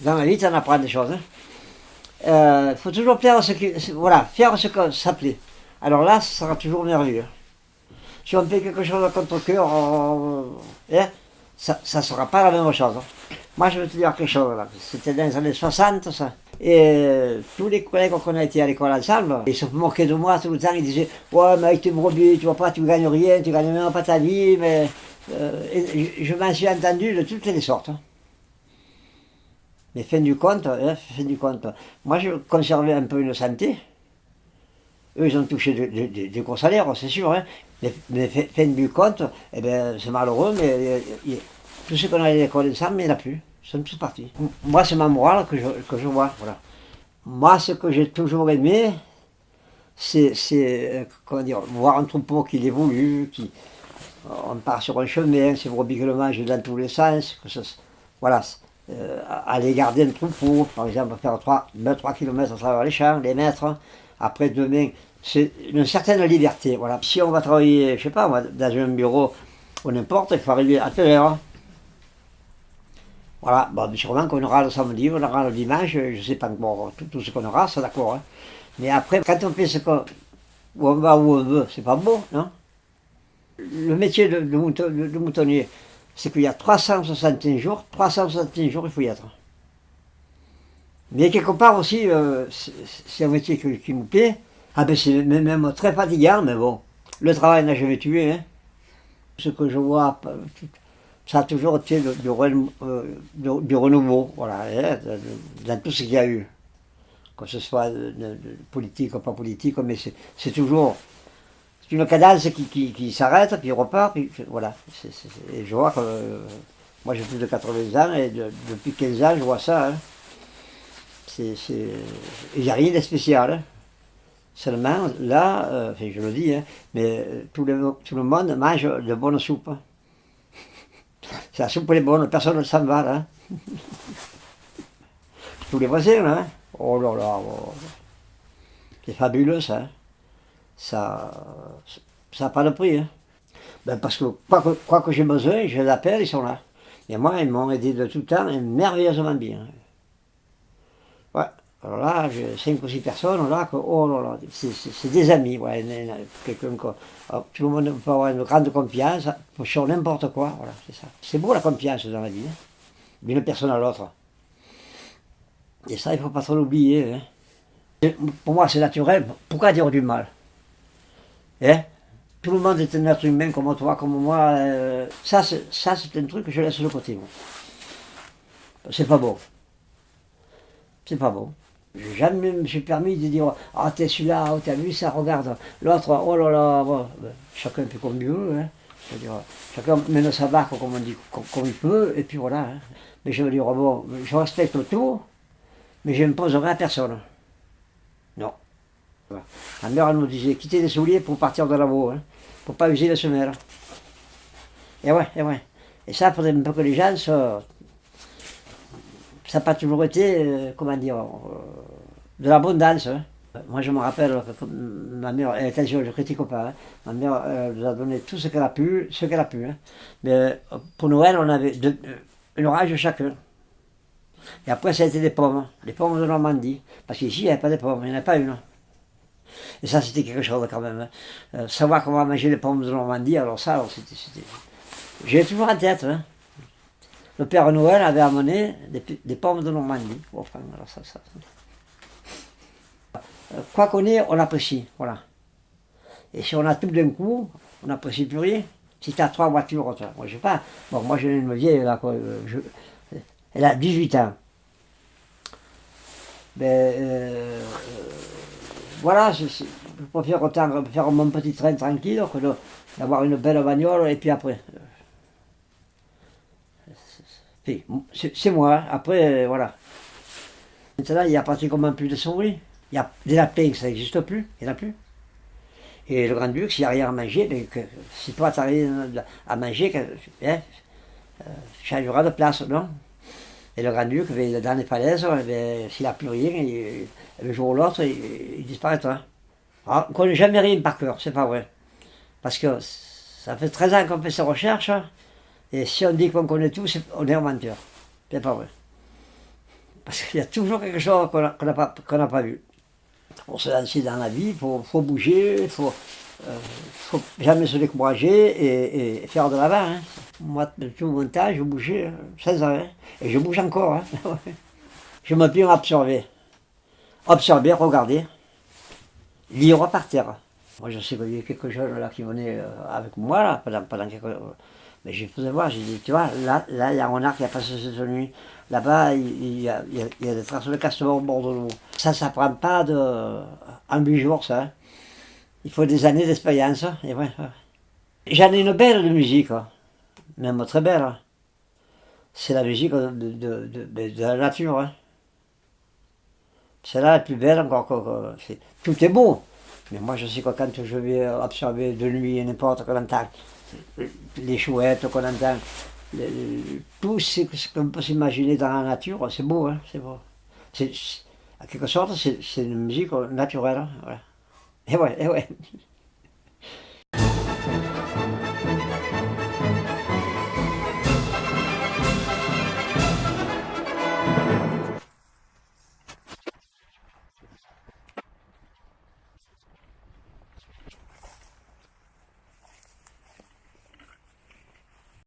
dans la vie, tu en apprends des choses. Il faut toujours faire faire ce que ça plaît. Alors là, ça sera toujours merveilleux. Si on fait quelque chose à contre-cœur, ça ne sera pas la même chose. Moi, je vais te dire quelque chose, là. C'était dans les années 60, ça. Et tous les collègues qu'on a été à l'école ensemble, ils se moquaient de moi tout le temps. Ils disaient, ouais, mais avec tes brebis, tu vois pas, tu gagnes rien, tu gagnes même pas ta vie. Mais et je m'en suis entendu de toutes les sortes. Mais fin du compte, moi, je conservais un peu une santé. Eux, ils ont touché des gros salaires, c'est sûr. Hein. Mais fin du compte, eh ben, c'est malheureux, mais tous ceux qu'on a à l'école ensemble, il n'y en a plus. Ils sont tous partis. Moi, c'est ma morale que je vois. Voilà. Moi, ce que j'ai toujours aimé, c'est comment dire, voir un troupeau qui évolue, on part sur un chemin, c'est brebis que le mange dans tous les sens. Voilà. Aller garder un troupeau, par exemple, faire 3 km à travers les champs, les mettre. Après, demain, c'est une certaine liberté. Voilà. Si on va travailler, je sais pas, moi, dans un bureau ou n'importe, il faut arriver à telle heure. Voilà, bon, sûrement qu'on aura le samedi, on aura le dimanche, je ne sais pas encore tout ce qu'on aura, ça d'accord. Hein. Mais après, quand on fait où on va, où on veut, c'est pas beau, non? Le métier de moutonnier, c'est qu'il y a 361 jours, il faut y être. Mais quelque part aussi, c'est un métier qui me plaît. Ah ben c'est même très fatigant, mais bon, le travail n'a jamais tué. Hein. Ce que je vois, ça a toujours été du renouveau, voilà, hein, dans tout ce qu'il y a eu. Que ce soit de politique ou pas politique, mais c'est toujours une cadence qui s'arrête, puis repart, puis voilà. Et je vois que moi j'ai plus de 80 ans, et depuis 15 ans je vois ça. Hein. Il n'y a rien de spécial. Hein. Seulement, là, enfin, je le dis, hein, mais tout le monde mange de bonnes soupes. C'est la soupe est bonne, personne ne s'en va. Là. Tous les voisins, hein. Oh là là, oh. C'est fabuleux ça. Ça n'a pas de prix. Hein. Ben parce que quoi que j'ai besoin, je les appelle, ils sont là. Et moi, ils m'ont aidé de tout temps, et merveilleusement bien. Ouais. Alors là, j'ai 5 ou 6 personnes là, oh là là, c'est des amis, ouais, quelqu'un tout le monde peut avoir une grande confiance sur n'importe quoi, voilà, c'est ça. C'est beau la confiance dans la vie, hein, d'une personne à l'autre. Et ça, il ne faut pas trop l'oublier. Hein. Pour moi, c'est naturel, pourquoi dire du mal? Hein? Tout le monde est un être humain comme toi, comme moi. Ça, c'est un truc que je laisse de côté. Moi. C'est pas beau. C'est pas beau. Jamais me suis permis de dire ah t'es celui-là, oh, t'as vu ça, regarde l'autre, oh là là, bon. Chacun fait comme il veut, hein. C'est-à-dire, chacun mène sa barque comme on dit, comme il peut, et puis voilà. Hein. Mais je veux dire, bon, je respecte tout, mais je n'imposerai à personne. Non. Voilà. Ma mère elle nous disait quitter les souliers pour partir de là-haut, hein, pour pas user les semelles. Et ouais. Et ça, il faudrait un peu que les gens ça n'a pas toujours été, comment dire, de l'abondance. Hein. Moi, je me rappelle que ma mère, attention, je ne critique pas, hein. Ma mère nous a donné tout ce qu'elle a pu, hein. Mais pour Noël, on avait une orage chacun. Et après, ça a été des pommes de Normandie. Parce qu'ici, il n'y avait pas de pommes, il n'y en a pas une. Et ça, c'était quelque chose quand même. Hein. Savoir comment manger les pommes de Normandie, alors ça, c'était... J'ai toujours en tête, hein. Le Père Noël avait amené des pommes de Normandie. Enfin, alors ça. Quoi qu'on ait, on apprécie, voilà. Et si on a tout d'un coup, on n'apprécie plus rien. Si tu as 3 voitures, toi, moi je sais pas. Bon, moi j'ai une vieille, là, elle a 18 ans. Ben, voilà, je préfère autant faire mon petit train tranquille que d'avoir une belle bagnole et puis après. C'est moi, après, voilà. Maintenant, il n'y a pratiquement plus de souris. Il y a des lapins, ça n'existe plus, il n'y en a plus. Et le Grand-Duc, s'il n'y a rien à manger, si toi tu n'as rien à manger, changera de place, non? Et le Grand-Duc, dans les falaises, s'il n'a plus rien, le jour ou l'autre, il disparaîtra. Alors, on ne connaît jamais rien par cœur, c'est pas vrai. Parce que ça fait 13 ans qu'on fait ces recherches, et si on dit qu'on connaît tout, on est un menteur. C'est pas vrai. Parce qu'il y a toujours quelque chose qu'on n'a pas vu. Pour se lancer dans la vie, il faut bouger, faut jamais se décourager et faire de l'avant. Hein. Moi, tout mon temps, je bougeais sans arrêt. Et je bouge encore. Hein. Je me bien absorber. Observer, regarder, lire, repartir. Moi, je sais qu'il y a quelques jeunes là qui venaient avec moi là, pendant quelques... Mais je faisais voir, j'ai dit, tu vois, là, il y a un renard qui a passé cette nuit. Là-bas, il y a des traces de castor au bord de l'eau. Ça ne prend pas en 8 jours, ça. Hein. Il faut des années d'expérience. Et ouais. J'en ai une belle de musique, hein. Même très belle. Hein. C'est la musique de la nature. Hein. C'est là la plus belle encore. Tout est beau. Mais moi, je sais que quand je vais observer de nuit n'importe qu'on entend, les chouettes qu'on entend, tout ce qu'on peut s'imaginer dans la nature, c'est beau, hein, c'est beau. En quelque sorte, c'est une musique naturelle. Hein, voilà. Et ouais, et ouais.